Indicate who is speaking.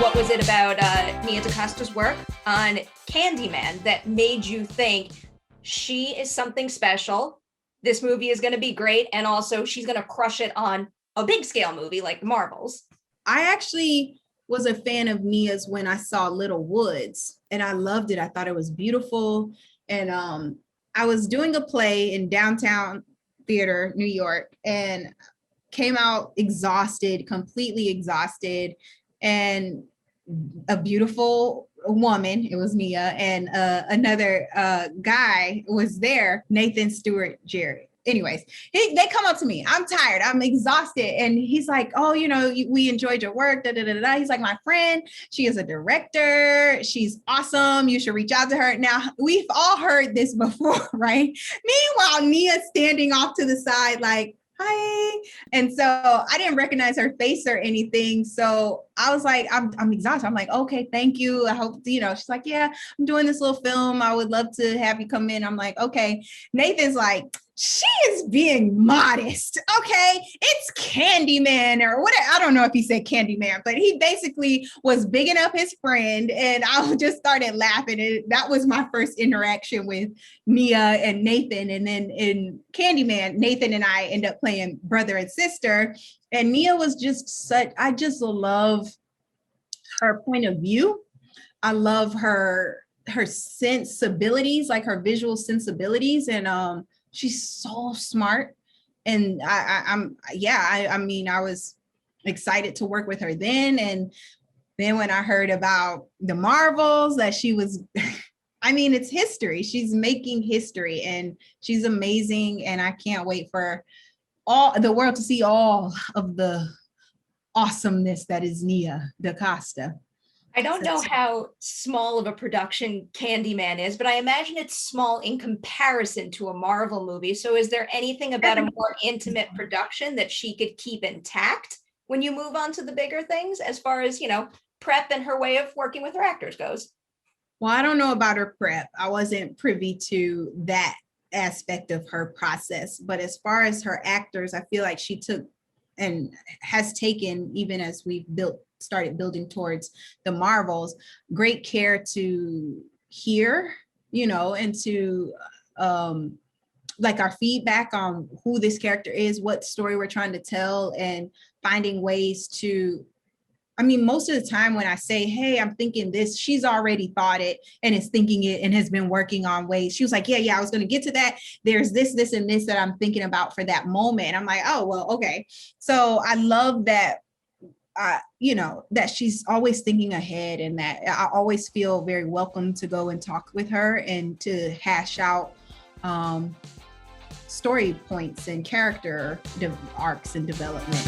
Speaker 1: what was it about Nia DaCosta's work on Candyman that made you think she is something special? This movie is going to be great, and also she's going to crush it on a big scale movie like the Marvels.
Speaker 2: I actually was a fan of Nia's when I saw Little Woods, and I loved it. I thought it was beautiful. And I was doing a play in downtown theater, New York, and came out exhausted, completely exhausted. And a beautiful woman, it was Nia, and another guy was there, Nathan Stewart-Jarrett. Anyways, they come up to me. I'm tired. I'm exhausted. And he's like, oh, you know, we enjoyed your work. Da, da, da, da. He's like, my friend, she is a director. She's awesome. You should reach out to her. Now, we've all heard this before, right? Meanwhile, Nia's standing off to the side like, hi. And so I didn't recognize her face or anything. So I was like, I'm exhausted. I'm like, okay, thank you. I hope, you know, she's like, yeah, I'm doing this little film. I would love to have you come in. I'm like, okay. Nathan's like, she is being modest. Okay. It's Candyman or whatever. I don't know if he said Candyman, but he basically was bigging up his friend. And I just started laughing. And that was my first interaction with Nia and Nathan. And then in Candyman, Nathan and I end up playing brother and sister. And Nia was just I just love her point of view. I love her sensibilities, like her visual sensibilities. And she's so smart. And I mean, I was excited to work with her then. And then when I heard about the Marvels, that she was, I mean, it's history. She's making history and she's amazing. And I can't wait for all the world to see all of the awesomeness that is Nia DaCosta.
Speaker 1: I don't know how small of a production Candyman is, but I imagine it's small in comparison to a Marvel movie. So is there anything about a more intimate production that she could keep intact when you move on to the bigger things, as far as, you know, prep and her way of working with her actors goes?
Speaker 2: Well, I don't know about her prep. I wasn't privy to that aspect of her process. But as far as her actors, I feel like she took and has taken, even as we've started building towards the Marvels, great care to hear, you know, and to like our feedback on who this character is, what story we're trying to tell, and finding ways to, I mean, most of the time when I say, hey, I'm thinking this, she's already thought it and is thinking it and has been working on ways. She was like, yeah, I was going to get to that. There's this, and this that I'm thinking about for that moment. And I'm like, oh, well, okay. So I love that, you know, that she's always thinking ahead, and that I always feel very welcome to go and talk with her and to hash out story points and character arcs and development.